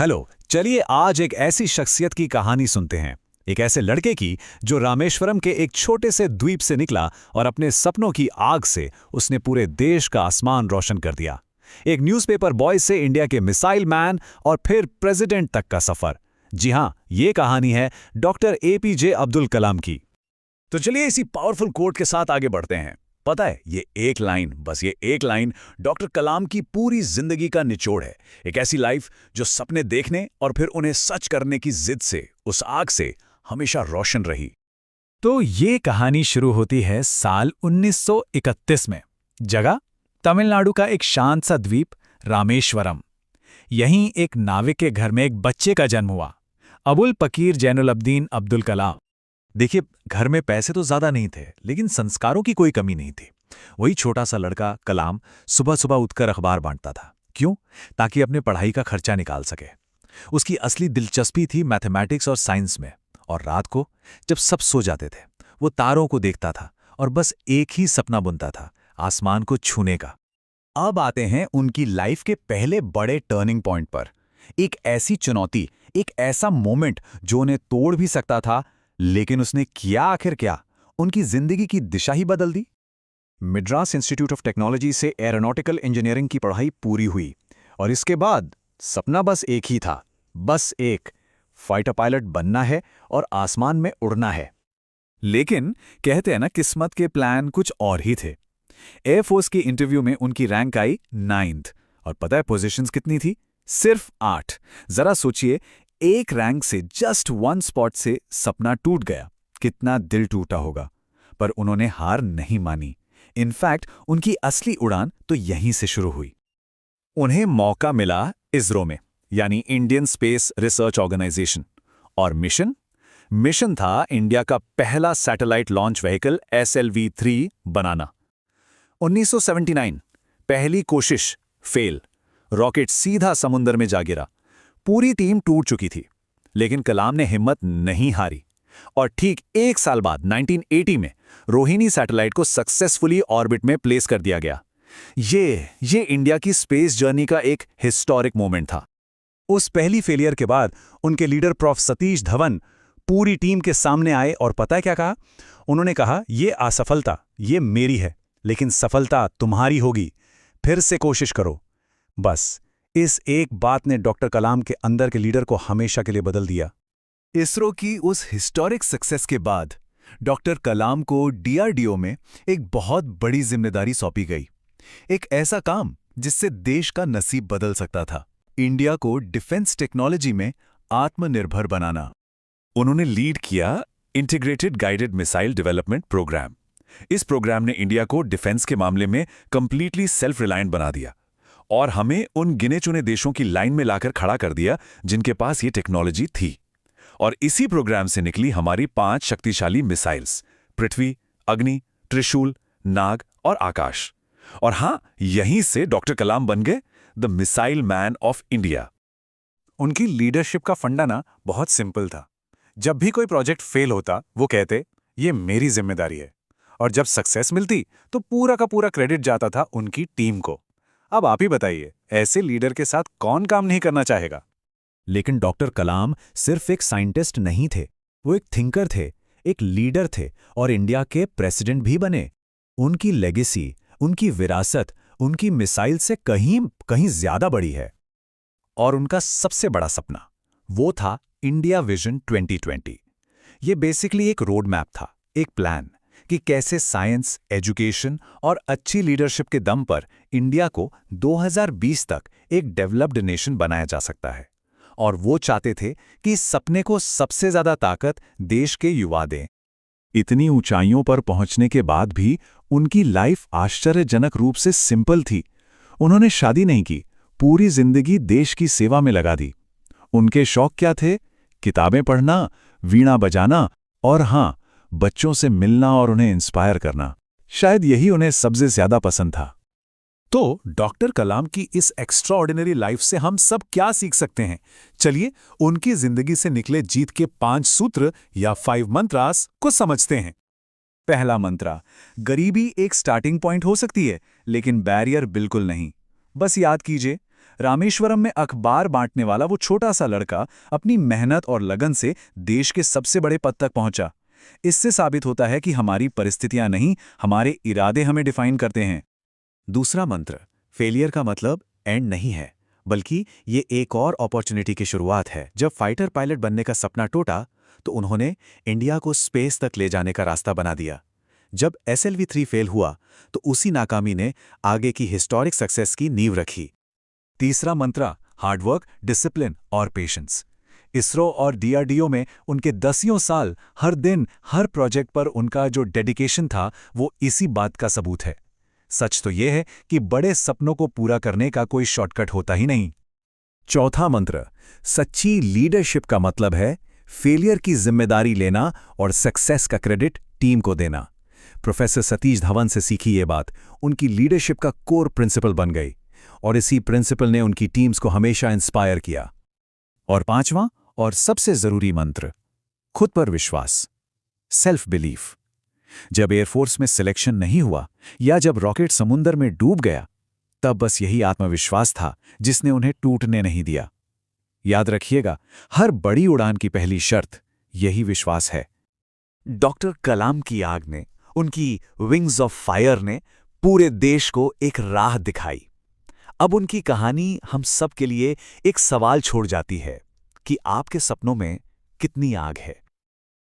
Hello. चलिए आज एक ऐसी शख्सियत की कहानी सुनते हैं। एक ऐसे लड़के की जो रामेश्वरम के एक छोटे से द्वीप से निकला और अपने सपनों की आग से उसने पूरे देश का आसमान रोशन कर दिया। एक न्यूज़पेपर बॉय से इंडिया के मिसाइल मैन और फिर प्रेसिडेंट तक का सफर। जी हां, ये कहानी है डॉक्टर एपीजे अब्दुल कलाम की। तो चलिए इसी पावरफुल कोट के साथ आगे बढ़ते हैं। पता है, ये एक लाइन डॉक्टर कलाम की पूरी जिंदगी का निचोड़ है। एक ऐसी लाइफ जो सपने देखने और फिर उन्हें सच करने की जिद से, उस आग से हमेशा रोशन रही। तो ये कहानी शुरू होती है साल 1931 में। जगह तमिलनाडु का एक शांत सा द्वीप रामेश्वरम। यहीं एक नाविक के घर में एक बच्चे का जन्म हुआ, अबुल पकीर जैनुलब्दीन अब्दुल कलाम। देखिए, घर में पैसे तो ज्यादा नहीं थे, लेकिन संस्कारों की कोई कमी नहीं थी। वही छोटा सा लड़का कलाम सुबह सुबह उठकर अखबार बांटता था। क्यों? ताकि अपने पढ़ाई का खर्चा निकाल सके। उसकी असली दिलचस्पी थी मैथमेटिक्स और साइंस में। और रात को जब सब सो जाते थे, वो तारों को देखता था और बस एक ही सपना बुनता था, आसमान को छूने का। अब आते हैं उनकी लाइफ के पहले बड़े टर्निंग पॉइंट पर। एक ऐसी चुनौती, एक ऐसा मोमेंट जो उन्हें तोड़ भी सकता था, लेकिन उसने किया आखिर क्या? उनकी जिंदगी की दिशा ही बदल दी। मद्रास इंस्टीट्यूट ऑफ टेक्नोलॉजी से एरोनॉटिकल इंजीनियरिंग की पढ़ाई पूरी हुई और इसके बाद सपना बस एक ही था, बस एक, फाइटर पायलट बनना है और आसमान में उड़ना है। लेकिन कहते हैं ना, किस्मत के प्लान कुछ और ही थे। एयरफोर्स की इंटरव्यू में उनकी रैंक आई 9th और पता है पोजीशंस कितनी थी? सिर्फ 8। जरा सोचिए, एक रैंक से जस्ट 1 स्पॉट से सपना टूट गया। कितना दिल टूटा होगा। पर उन्होंने हार नहीं मानी। इनफैक्ट उनकी असली उड़ान तो यहीं से शुरू हुई। उन्हें मौका मिला इसरो में, यानी इंडियन स्पेस रिसर्च ऑर्गेनाइजेशन। और मिशन था इंडिया का पहला सैटेलाइट लॉन्च व्हीकल SLV-3 बनाना। 1979 पहली कोशिश फेल। रॉकेट सीधा समुद्र में जा गिरा। पूरी टीम टूट चुकी थी, लेकिन कलाम ने हिम्मत नहीं हारी और ठीक 1 साल बाद 1980 में रोहिणी सैटेलाइट को सक्सेसफुली ऑर्बिट में प्लेस कर दिया गया। ये इंडिया की स्पेस जर्नी का एक हिस्टोरिक मोमेंट था। उस पहली फेलियर के बाद उनके लीडर प्रोफ सतीश धवन पूरी टीम के सामने आए और पता है क्या कहा? उन्होंने कहा, ये असफलता ये मेरी है, लेकिन सफलता तुम्हारी होगी। फिर से कोशिश करो। बस इस एक बात ने डॉक्टर कलाम के अंदर के लीडर को हमेशा के लिए बदल दिया। इसरो की उस हिस्टोरिक सक्सेस के बाद डॉक्टर कलाम को DRDO में एक बहुत बड़ी जिम्मेदारी सौंपी गई। एक ऐसा काम जिससे देश का नसीब बदल सकता था, इंडिया को डिफेंस टेक्नोलॉजी में आत्मनिर्भर बनाना। उन्होंने लीड किया integrated guided missile development programme. इस प्रोग्राम ने इंडिया को डिफेंस के मामले में कंप्लीटली सेल्फ रिलायंट बना दिया और हमें उन गिने चुने देशों की लाइन में लाकर खड़ा कर दिया जिनके पास ये टेक्नोलॉजी थी। और इसी प्रोग्राम से निकली हमारी 5 शक्तिशाली मिसाइल्स, पृथ्वी, अग्नि, त्रिशूल, नाग और आकाश। और हां, यहीं से डॉक्टर कलाम बन गए the missile man of India. उनकी लीडरशिप का फंडा ना बहुत सिंपल था। जब भी कोई प्रोजेक्ट फेल होता, वो कहते, ये मेरी जिम्मेदारी है। और जब सक्सेस मिलती तो पूरा का पूरा क्रेडिट जाता था उनकी टीम को। अब आप ही बताइए, ऐसे लीडर के साथ कौन काम नहीं करना चाहेगा? लेकिन डॉक्टर कलाम सिर्फ एक साइंटिस्ट नहीं थे, वो एक थिंकर थे, एक लीडर थे और इंडिया के प्रेसिडेंट भी बने। उनकी लेगेसी, उनकी विरासत, उनकी मिसाइल से कहीं कहीं ज्यादा बड़ी है। और उनका सबसे बड़ा सपना, वो था इंडिया विजन 2020। ये बेसिकली एक रोड मैप था, एक प्लान कि कैसे साइंस, एजुकेशन और अच्छी लीडरशिप के दम पर इंडिया को 2020 तक एक डेवलप्ड नेशन बनाया जा सकता है। और वो चाहते थे कि इस सपने को सबसे ज्यादा ताकत देश के युवा दें। इतनी ऊंचाइयों पर पहुंचने के बाद भी उनकी लाइफ आश्चर्यजनक रूप से सिंपल थी। उन्होंने शादी नहीं की, पूरी जिंदगी देश की सेवा में लगा दी। उनके शौक क्या थे? किताबें पढ़ना, वीणा बजाना और हां, बच्चों से मिलना और उन्हें इंस्पायर करना। शायद यही उन्हें सबसे ज्यादा पसंद था। तो डॉक्टर कलाम की इस एक्स्ट्राऑर्डिनरी लाइफ से हम सब क्या सीख सकते हैं? चलिए उनकी जिंदगी से निकले जीत के 5 सूत्र या 5 मंत्रास को समझते हैं। पहला मंत्रा, गरीबी एक स्टार्टिंग पॉइंट हो सकती है, लेकिन बैरियर बिल्कुल नहीं। बस याद कीजिए, रामेश्वरम में अखबार बांटने वाला वो छोटा सा लड़का अपनी मेहनत और लगन से देश के सबसे बड़े पद तक पहुंचा। इससे साबित होता है कि हमारी परिस्थितियां नहीं, हमारे इरादे हमें डिफाइन करते हैं। दूसरा मंत्र, फेलियर का मतलब एंड नहीं है, बल्कि ये एक और अपॉर्चुनिटी की शुरुआत है। जब फाइटर पायलट बनने का सपना टूटा तो उन्होंने इंडिया को स्पेस तक ले जाने का रास्ता बना दिया। जब SLV-3 फेल हुआ तो उसी नाकामी ने आगे की हिस्टोरिक सक्सेस की नींव रखी। तीसरा मंत्र, हार्डवर्क, डिसिप्लिन और पेशेंस। इसरो और DRDO में उनके 10 साल, हर दिन, हर प्रोजेक्ट पर उनका जो डेडिकेशन था, वो इसी बात का सबूत है। सच तो यह है कि बड़े सपनों को पूरा करने का कोई शॉर्टकट होता ही नहीं। चौथा मंत्र, सच्ची लीडरशिप का मतलब है फेलियर की जिम्मेदारी लेना और सक्सेस का क्रेडिट टीम को देना। प्रोफेसर सतीश धवन से सीखी ये बात उनकी लीडरशिप का कोर प्रिंसिपल बन गई और इसी प्रिंसिपल ने उनकी टीम्स को हमेशा इंस्पायर किया। और पांचवां और सबसे जरूरी मंत्र, खुद पर विश्वास, सेल्फ बिलीफ। जब एयरफोर्स में सिलेक्शन नहीं हुआ या जब रॉकेट समुंदर में डूब गया, तब बस यही आत्मविश्वास था जिसने उन्हें टूटने नहीं दिया। याद रखिएगा, हर बड़ी उड़ान की पहली शर्त यही विश्वास है। डॉक्टर कलाम की आग ने, उनकी विंग्स ऑफ फायर ने पूरे देश को एक राह दिखाई। अब उनकी कहानी हम सब के लिए एक सवाल छोड़ जाती है कि आपके सपनों में कितनी आग है।